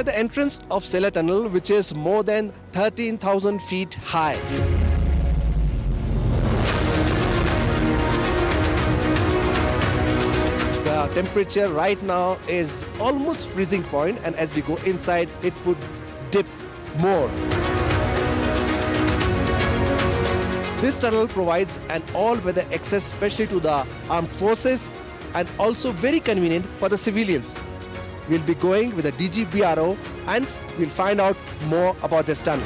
at the entrance of Sela Tunnel, which is more than 13,000 feet high. The temperature right now is almost freezing point, and as we go inside, it would dip more. This tunnel provides an all-weather access, especially to the armed forces, and also very convenient for the civilians. We'll be going with the DGBRO and we'll find out more about this tunnel.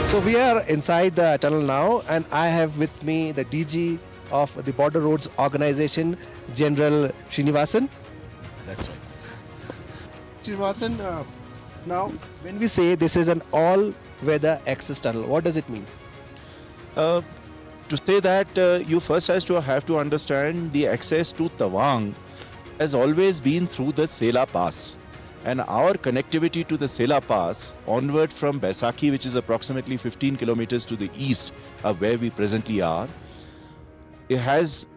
So we are inside the tunnel now, and I have with me the DG of the Border Roads Organization, General Srinivasan. That's right. Srinivasan, now when we say this is an all-weather access tunnel, what does it mean? To say that, you first have to understand the access to Tawang has always been through the Sela Pass. And our connectivity to the Sela Pass onward from Baisakhi, which is approximately 15 kilometers to the east of where we presently are, it has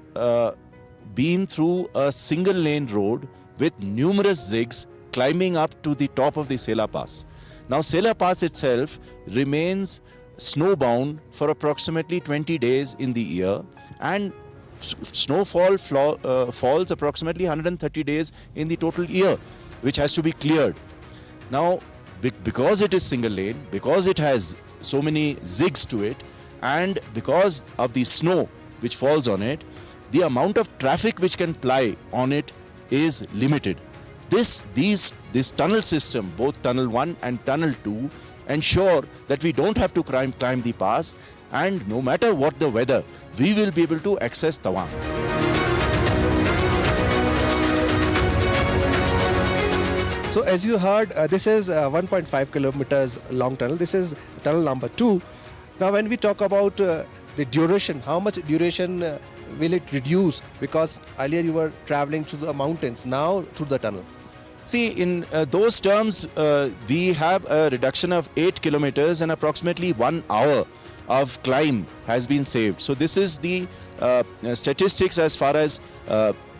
been through a single lane road with numerous zigs climbing up to the top of the Sela Pass. Now Sela Pass itself remains snowbound for approximately 20 days in the year, and snowfall falls approximately 130 days in the total year, which has to be cleared. Now because it is single lane, because it has so many zigs to it, and because of the snow which falls on it, the amount of traffic which can ply on it is limited. This tunnel system, both Tunnel 1 and Tunnel 2, ensure that we don't have to climb the pass, and no matter what the weather, we will be able to access Tawang. So as you heard, this is 1.5 kilometers long tunnel. This is tunnel number 2. Now when we talk about the duration, how much duration will it reduce? Because earlier you were traveling through the mountains, now through the tunnel. See, in those terms, we have a reduction of 8 kilometers and approximately 1 hour of climb has been saved. So this is the statistics as far as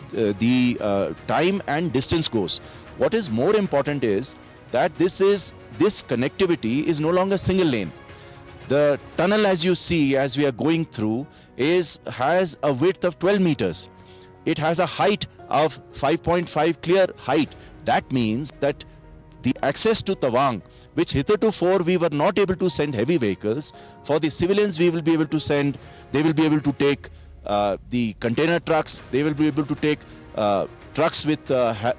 the time and distance goes. What is more important is that this connectivity is no longer single lane. The tunnel, as you see, as we are going through, has a width of 12 meters. It has a height of 5.5 clear height. That means that the access to Tawang, which hitherto we were not able to send heavy vehicles, for the civilians we will be able to send, they will be able to take the container trucks, they will be able to take trucks with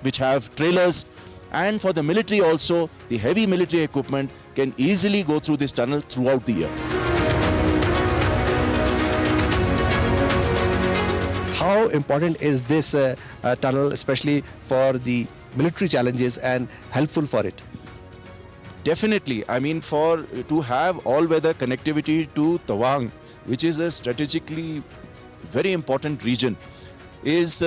which have trailers, and for the military also, the heavy military equipment can easily go through this tunnel throughout the year. How important is this tunnel, especially for the military challenges, and helpful for it? Definitely. I mean, to have all-weather connectivity to Tawang, which is a strategically very important region, is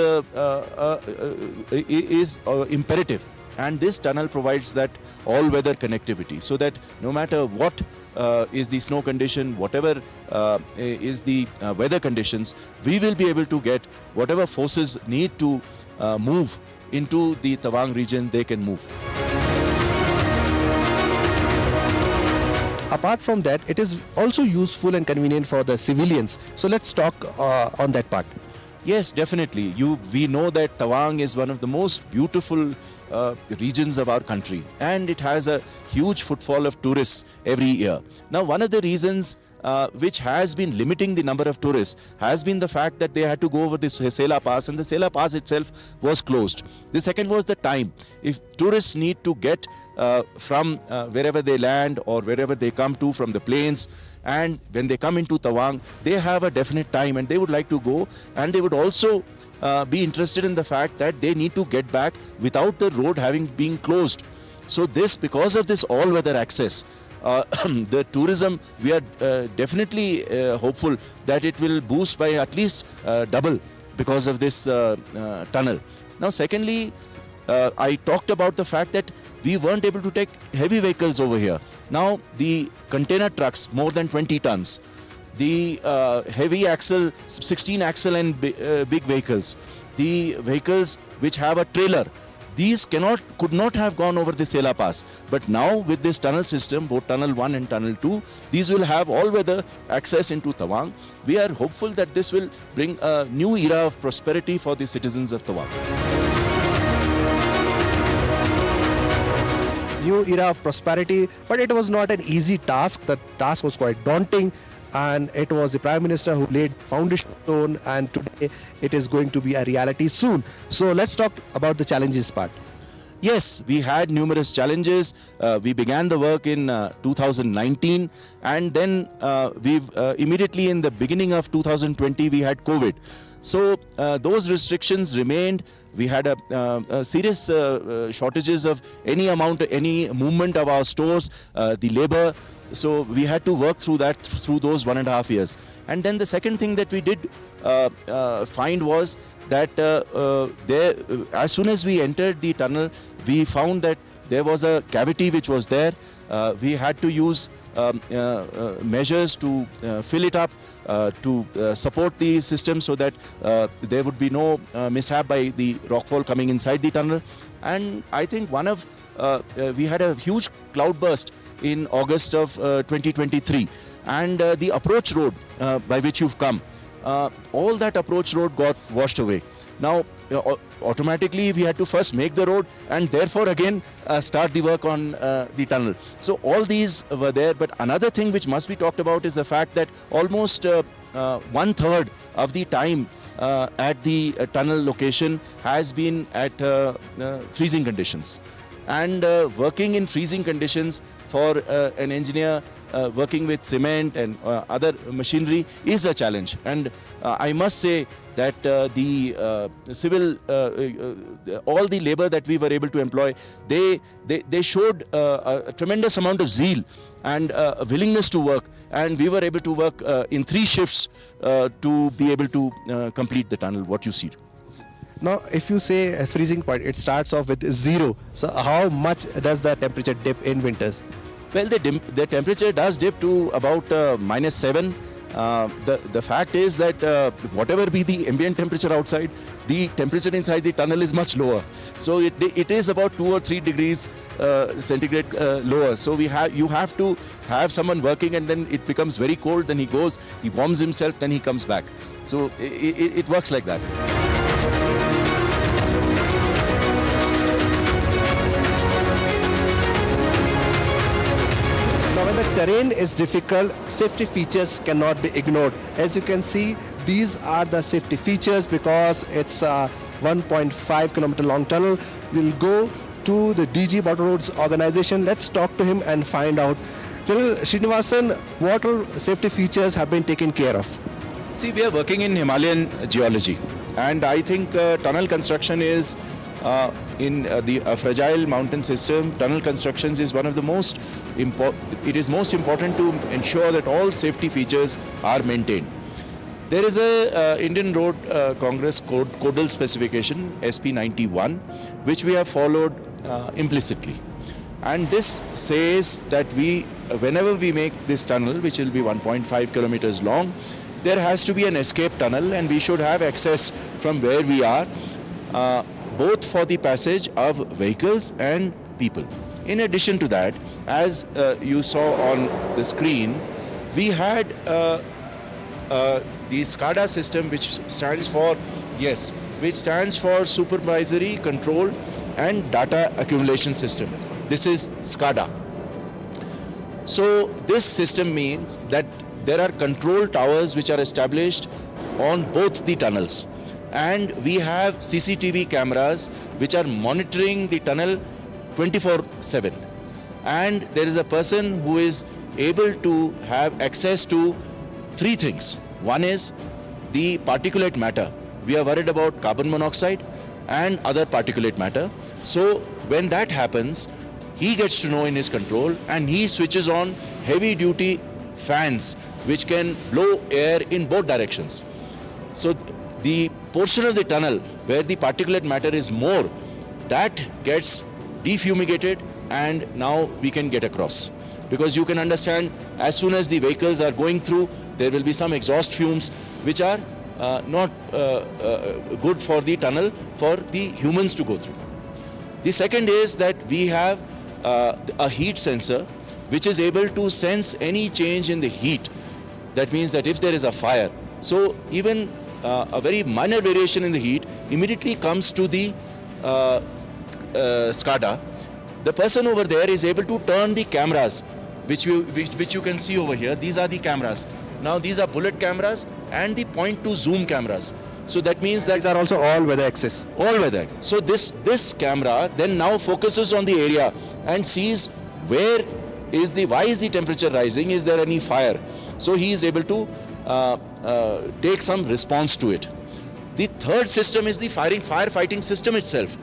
imperative. And this tunnel provides that all-weather connectivity, so that no matter what is the snow condition, whatever is the weather conditions, we will be able to get whatever forces need to move into the Tawang region, they can move. Apart from that, it is also useful and convenient for the civilians. So let's talk on that part. Yes, definitely. We know that Tawang is one of the most beautiful regions of our country, and it has a huge footfall of tourists every year. Now, one of the reasons which has been limiting the number of tourists has been the fact that they had to go over this Sela Pass, and the Sela Pass itself was closed. The second was the time. If tourists need to get from wherever they land or wherever they come to from the plains, and when they come into Tawang, they have a definite time and they would like to go, and they would also be interested in the fact that they need to get back without the road having been closed. So because of this all-weather access, the tourism, we are definitely hopeful that it will boost by at least double because of this tunnel. Now secondly, I talked about the fact that we weren't able to take heavy vehicles over here. Now the container trucks, more than 20 tons, the heavy axle, 16 axle and big vehicles, the vehicles which have a trailer, these could not have gone over the Sela Pass. But now with this tunnel system, both Tunnel 1 and Tunnel 2, these will have all-weather access into Tawang. We are hopeful that this will bring a new era of prosperity for the citizens of Tawang. New era of prosperity, but it was not an easy task. The task was quite daunting, and it was the Prime Minister who laid foundation stone, and today it is going to be a reality soon. So let's talk about the challenges part. Yes, we had numerous challenges. We began the work in 2019, and then immediately in the beginning of 2020 we had COVID. So those restrictions remained. We had a serious shortages of any movement of our stores, the labor. So we had to work through those 1.5 years. And then the second thing that we did find was that as soon as we entered the tunnel, we found that there was a cavity which was there. We had to use measures to fill it up, to support the system so that there would be no mishap by the rockfall coming inside the tunnel. And I think we had a huge cloudburst in August of 2023, and the approach road by which you've come, all that approach road got washed away. Now automatically we had to first make the road and therefore again start the work on the tunnel. So all these were there, but another thing which must be talked about is the fact that almost 1/3 of the time at the tunnel location has been at freezing conditions. And working in freezing conditions for an engineer working with cement and other machinery is a challenge. And I must say that the civil, all the labor that we were able to employ, they showed a tremendous amount of zeal and a willingness to work. And we were able to work in 3 shifts to be able to complete the tunnel, what you see. Now, if you say a freezing point, it starts off with 0. So how much does the temperature dip in winters? Well, the temperature does dip to about -7. The fact is that whatever be the ambient temperature outside, the temperature inside the tunnel is much lower. So it is about 2 or 3 degrees centigrade lower. So you have to have someone working, and then it becomes very cold. Then he goes, he warms himself, then he comes back. So it works like that. When the terrain is difficult, safety features cannot be ignored. As you can see, these are the safety features because it's a 1.5 kilometer long tunnel. We'll go to the DG Border Roads organization. Let's talk to him and find out. General Srinivasan, what all safety features have been taken care of? See, we are working in Himalayan geology, and I think tunnel construction is in the fragile mountain system. Tunnel constructions is one of the most important to ensure that all safety features are maintained. There is a Indian Road Congress Codal specification SP 91, which we have followed implicitly, and this says that whenever we make this tunnel, which will be 1.5 kilometers long, there has to be an escape tunnel, and we should have access from where we are, both for the passage of vehicles and people. In addition to that, as you saw on the screen, we had the SCADA system, which stands for Supervisory Control and Data Accumulation System. This is SCADA. So this system means that there are control towers which are established on both the tunnels. And we have CCTV cameras which are monitoring the tunnel 24/7. And there is a person who is able to have access to 3 things. One is the particulate matter. We are worried about carbon monoxide and other particulate matter. So when that happens, he gets to know in his control, and he switches on heavy duty fans which can blow air in both directions. So the portion of the tunnel where the particulate matter is more, that gets defumigated, and now we can get across. Because you can understand, as soon as the vehicles are going through, There will be some exhaust fumes which are not good for the tunnel for the humans to go through. The second is that we have a heat sensor which is able to sense any change in the heat. That means that if there is a fire, so even a very minor variation in the heat immediately comes to the SCADA. The person over there is able to turn the cameras, which you can see over here. These are the cameras. Now these are bullet cameras and the point to zoom cameras. So that means that These are also all weather access. all weather. So this camera then now focuses on the area and sees why is the temperature rising? Is there any fire? So he is able to take some response to it. The third system is the firefighting system itself,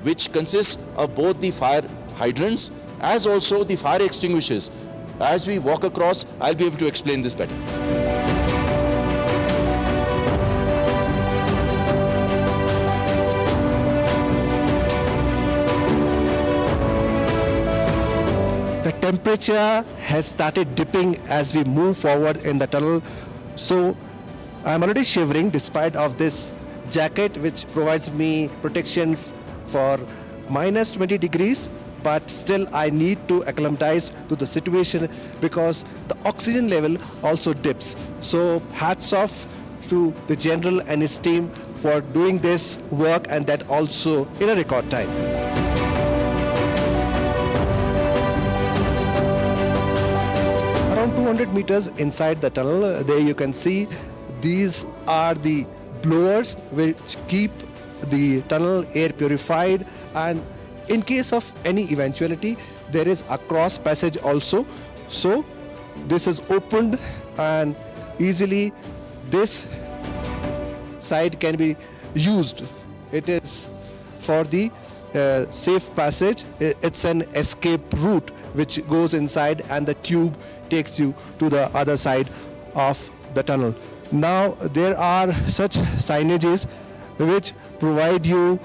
which consists of both the fire hydrants as also the fire extinguishers. As we walk across, I'll be able to explain this better. The temperature has started dipping as we move forward in the tunnel. So I'm already shivering despite of this jacket which provides me protection for minus 20 degrees. But still I need to acclimatize to the situation because the oxygen level also dips. So hats off to the general and his team for doing this work, and that also in a record time. Around 200 meters inside the tunnel, there you can see these are the blowers which keep the tunnel air purified, and in case of any eventuality there is a cross passage also. So this is opened and easily this side can be used. It is for the safe passage. It's an escape route which goes inside and the tube takes you to the other side of the tunnel. Now there are such signages which provide you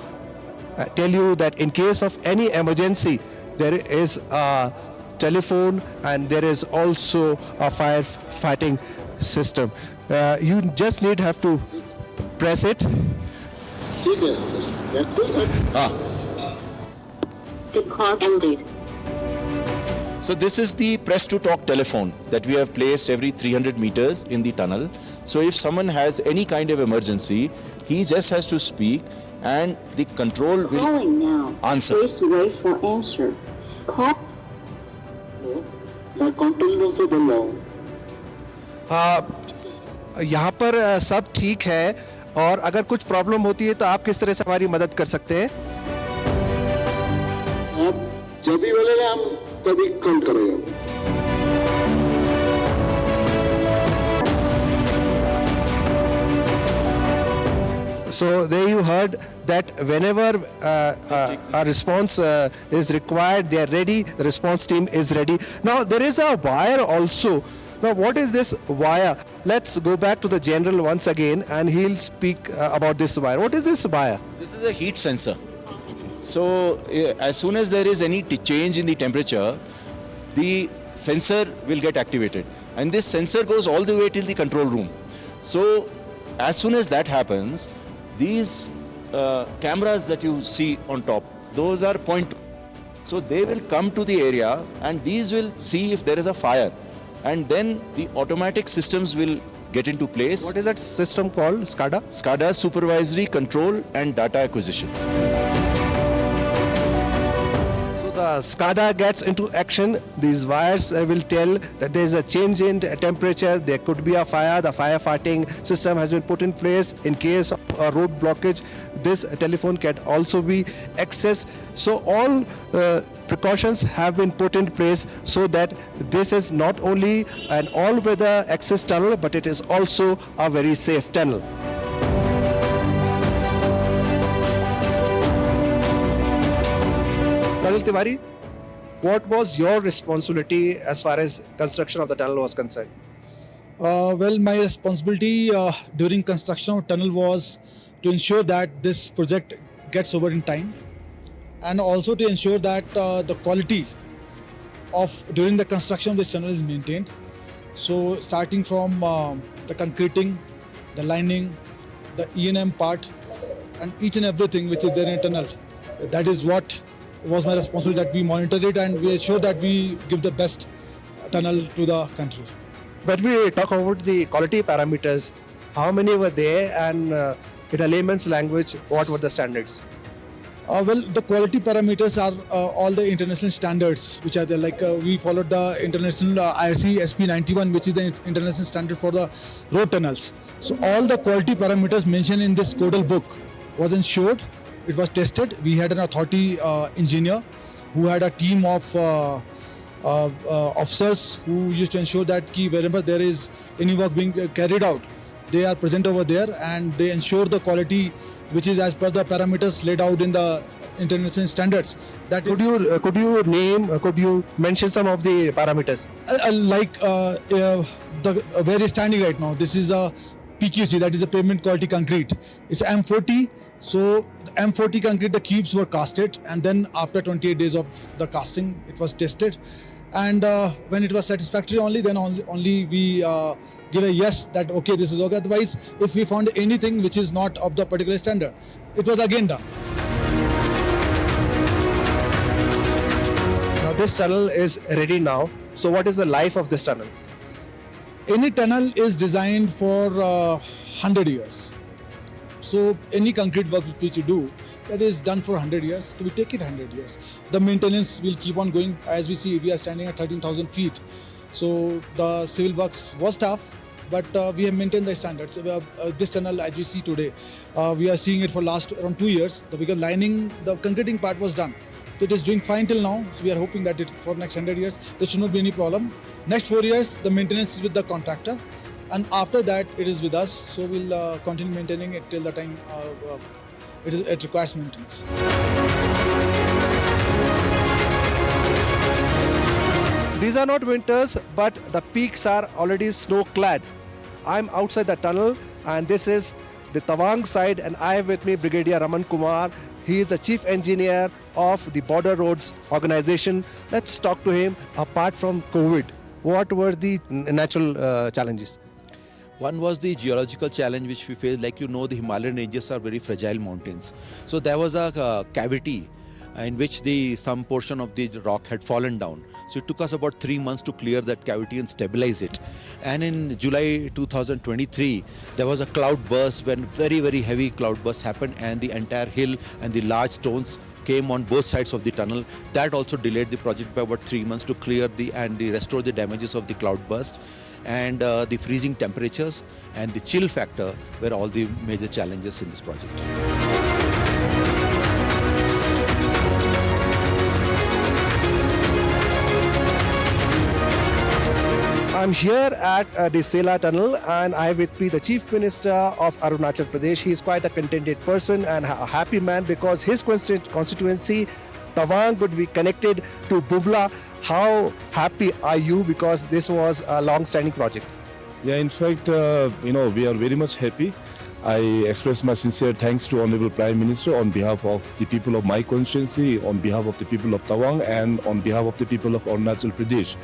tell you that in case of any emergency there is a telephone and there is also a firefighting system. You just have to press it. The call ended. So this is the press to talk telephone that we have placed every 300 meters in the tunnel. So if someone has any kind of emergency, he just has to speak and the control will Calling now. answer. Please wait for answer. Call. मैं control room से बोल रहा हूँ। यहाँ पर सब ठीक है, और अगर कुछ प्रॉब्लम होती है तो आप किस तरह से हमारी मदद कर सकते हैं? आप जब भी बोलेगा हम तभी कॉल करेंगे। So there you heard that whenever a response is required, they are ready. The response team is ready. Now there is a wire also. Now what is this wire? Let's go back to the general once again, and he'll speak about this wire. What is this wire? This is a heat sensor. So as soon as there is any change in the temperature, the sensor will get activated, and this sensor goes all the way till the control room. So as soon as that happens, these cameras that you see on top, those are point. So they will come to the area and these will see if there is a fire, and then the automatic systems will get into place. What is that system called? SCADA? SCADA, supervisory control and data acquisition. So the SCADA gets into action. These wires will tell that there is a change in temperature. There could be a fire. The firefighting system has been put in place. In case of a road blockage, this telephone can also be accessed. So all precautions have been put in place so that this is not only an all-weather access tunnel, but it is also a very safe tunnel. Colonel Tiwari, what was your responsibility as far as construction of the tunnel was concerned? Well, my responsibility during construction of tunnel was to ensure that this project gets over in time, and also to ensure that the quality of during the construction of this tunnel is maintained. So starting from the concreting, the lining, the E&M part, and each and everything which is there in a tunnel, that is what was my responsibility, that we monitor it and we ensure that we give the best tunnel to the country. When we talk about the quality parameters, how many were there, and in a layman's language, what were the standards? Well, the quality parameters are all the international standards which are there. Like we followed the international IRC SP91, which is the international standard for the road tunnels. So all the quality parameters mentioned in this codal book was ensured. It was tested. We had an authority engineer who had a team of officers who used to ensure that wherever there is any work being carried out, they are present over there and they ensure the quality which is as per the parameters laid out in the international standards. That Could you mention some of the parameters? Where is standing right now? This is a PQC, that is a pavement quality concrete. It's M40. So the M40 concrete, the cubes were casted, and then after 28 days of the casting, it was tested. And when it was satisfactory then only we give a yes that okay, this is okay. Otherwise, if we found anything which is not of the particular standard, it was again done. Now this tunnel is ready now. So what is the life of this tunnel? Any tunnel is designed for 100 years. So any concrete work which you do, that is done for 100 years. So we take it 100 years. The maintenance will keep on going. As we see, we are standing at 13,000 feet. So the civil works was tough, but we have maintained the standards. This tunnel, as you see today, we are seeing it for last around 2 years. Because lining, the concreting part was done. So it is doing fine till now. So we are hoping that for next 100 years, there should not be any problem. Next 4 years, the maintenance is with the contractor. And after that, it is with us. So we'll continue maintaining it till the time it requires maintenance. These are not winters, but the peaks are already snow-clad. I'm outside the tunnel, and this is the Tawang side, and I have with me Brigadier Raman Kumar. He is the Chief Engineer of the Border Roads Organization. Let's talk to him. Apart from COVID, what were the natural challenges? One was the geological challenge which we faced. Like you know, the Himalayan ranges are very fragile mountains. So there was a cavity in which some portion of the rock had fallen down. So it took us about 3 months to clear that cavity and stabilize it. And in July 2023, there was a cloud burst when very, very heavy cloud burst happened, and the entire hill and the large stones came on both sides of the tunnel. That also delayed the project by about 3 months to clear and restore the damages of the cloud burst. And the freezing temperatures and the chill factor were all the major challenges in this project. I'm here at the Sela Tunnel, and I have with me the Chief Minister of Arunachal Pradesh. He is quite a contented person and a happy man because his constituency, Tawang, would be connected to Bubla. How happy are you, because this was a long-standing project? Yeah, in fact, we are very much happy. I express my sincere thanks to Honorable Prime Minister on behalf of the people of my constituency, on behalf of the people of Tawang, and on behalf of the people of Arunachal Pradesh.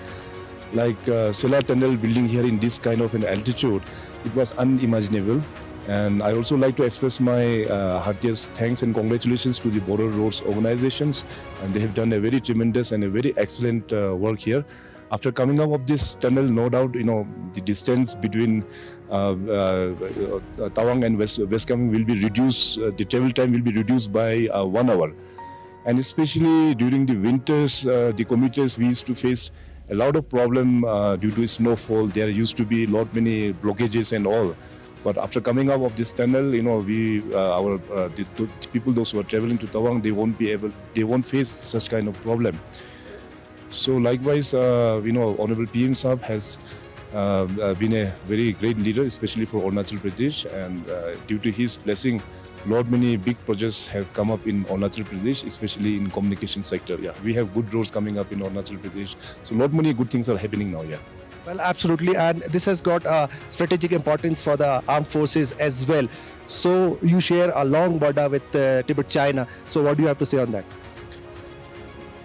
Like Sela Tunnel building here in this kind of an altitude, it was unimaginable. And I also like to express my heartiest thanks and congratulations to the Border Roads organizations, and they have done a very tremendous and a very excellent work here. After coming up of this tunnel, no doubt, the distance between Tawang and West Kameng will be reduced. The travel time will be reduced by 1 hour, and especially during the winters, the commuters, we used to face a lot of problem due to snowfall. There used to be many blockages and all. But after coming up of this tunnel, the people, those who are traveling to Tawang, they won't face such kind of problem. So likewise, Honorable PM Saab has been a very great leader, especially for Arunachal Pradesh, and due to his blessing, many big projects have come up in Arunachal Pradesh, especially in communication sector. Yeah, we have good roads coming up in Arunachal Pradesh. So many good things are happening now. Yeah. Well, absolutely, and this has got a strategic importance for the armed forces as well. So you share a long border with Tibet, China. So what do you have to say on that?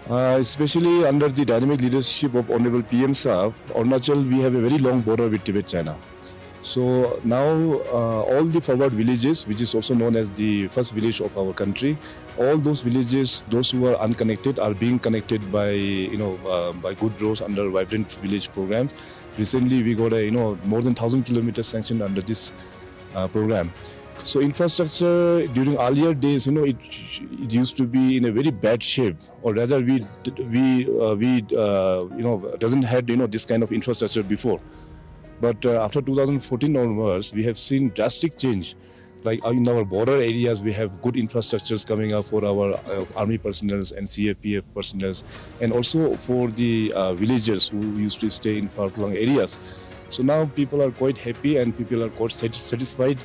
Especially under the dynamic leadership of Honorable PM Saab, Arunachal, we have a very long border with Tibet, China. So now all the forward villages, which is also known as the first village of our country, all those villages, those who are unconnected, are being connected by by good roads under Vibrant Village programs. Recently, we got more than 1,000 kilometers sanctioned under this program. So infrastructure during earlier days, it used to be in a very bad shape, or rather we doesn't had this kind of infrastructure before. But after 2014 onwards, we have seen drastic change. Like in our border areas, we have good infrastructures coming up for our army personnel and CFPF personnel, and also for the villagers who used to stay in far-flung areas. So now people are quite happy and people are quite satisfied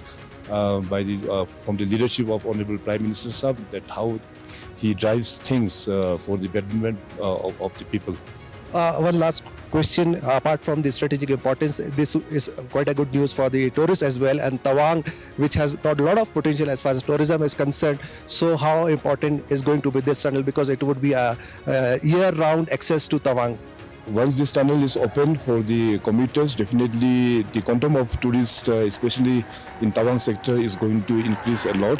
from the leadership of Honorable Prime Minister Saab, that how he drives things for the betterment of the people. One last question, apart from the strategic importance, this is quite a good news for the tourists as well, and Tawang, which has got a lot of potential as far as tourism is concerned. So how important is going to be this tunnel, because it would be a year-round access to Tawang? Once this tunnel is open for the commuters, definitely the quantum of tourists, especially in Tawang sector, is going to increase a lot.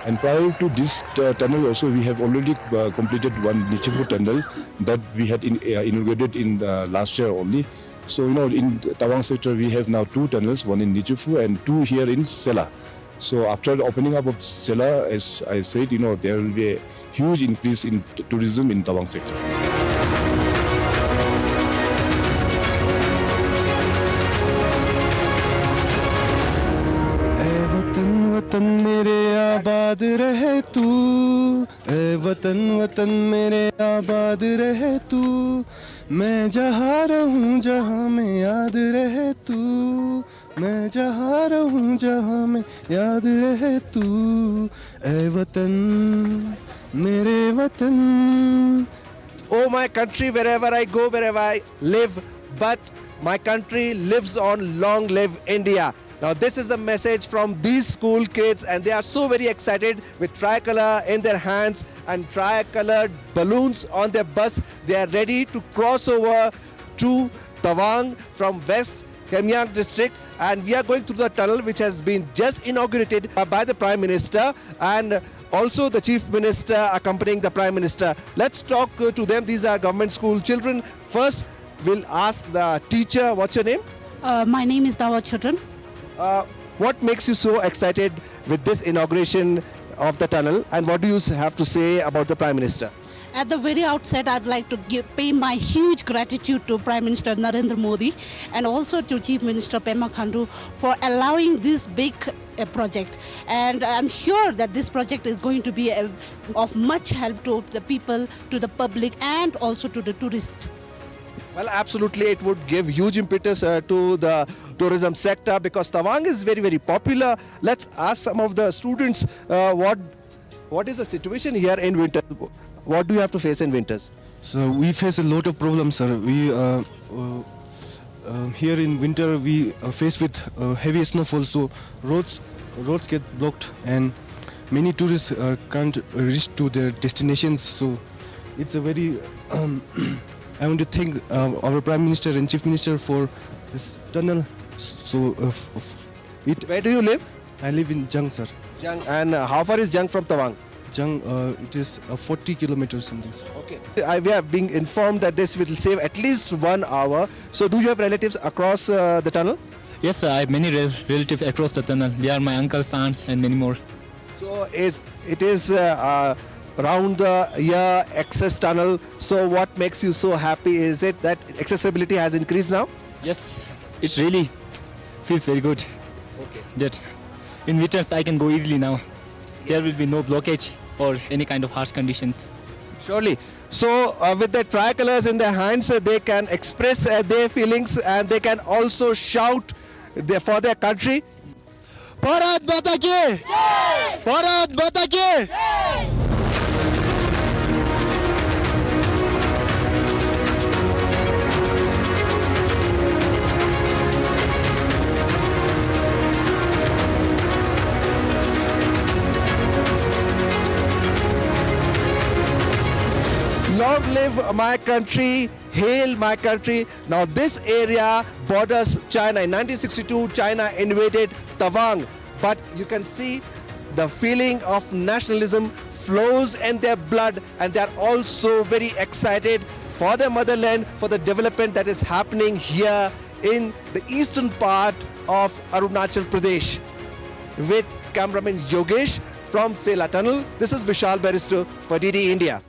And prior to this tunnel also, we have already completed one Nichifu tunnel that we had inaugurated in last year only. So, in Tawang sector, we have now two tunnels, one in Nichifu and two here in Sela. So after the opening up of Sela, as I said, there will be a huge increase in tourism in Tawang sector. वतन मेरे आबाद रहे तू, ए वतन वतन मेरे आबाद रहे तू, मैं जहाँ रहूँ जहाँ में याद रहे तू, मैं जहाँ रहूँ जहाँ में याद रहे तू, ए वतन मेरे वतन. Oh, my country, wherever I go, wherever I live, but my country lives on. Long live India. Now this is the message from these school kids, and they are so very excited with tricolor in their hands and tricolored balloons on their bus. They are ready to cross over to Tawang from West Kemyang district, and we are going through the tunnel which has been just inaugurated by the Prime Minister and also the Chief Minister accompanying the Prime Minister. Let's talk to them. These are government school children. First, we'll ask the teacher, what's your name? My name is Dawa Children. What makes you so excited with this inauguration of the tunnel, and what do you have to say about the Prime Minister? At the very outset, I'd like to pay my huge gratitude to Prime Minister Narendra Modi and also to Chief Minister Pema Khandu for allowing this big project. And I'm sure that this project is going to be of much help to the people, to the public, and also to the tourists. Well, absolutely, it would give huge impetus to the tourism sector, because Tawang is very, very popular. Let's ask some of the students what is the situation here in winter. What do you have to face in winters? So we face a lot of problems, sir. We here in winter we face with heavy snowfall, so roads get blocked, and many tourists can't reach to their destinations. So it's a very I want to thank our Prime Minister and Chief Minister for this tunnel. So Where do you live? I live in Jang, sir. Jang. And how far is Jang from Tawang? Jang, it is 40 kilometers something. Okay. We are being informed that this will save at least 1 hour. So do you have relatives across the tunnel? Yes, sir, I have many relatives across the tunnel. They are my uncles, aunts, and many more. So it is round the year access tunnel. So what makes you so happy? Is it that accessibility has increased now? Yes, it really feels very good. Okay. That in winters I can go easily now. There will be no blockage or any kind of harsh conditions. Surely. So with the tricolors in their hands, they can express their feelings, and they can also shout for their country. Bharat Mata ki! Bharat Mata ki! Long live my country, hail my country. Now this area borders China. In 1962, China invaded Tawang. But you can see the feeling of nationalism flows in their blood, and they are also very excited for their motherland, for the development that is happening here in the eastern part of Arunachal Pradesh. With cameraman Yogesh from Sela Tunnel, this is Vishal Baristo for DD India.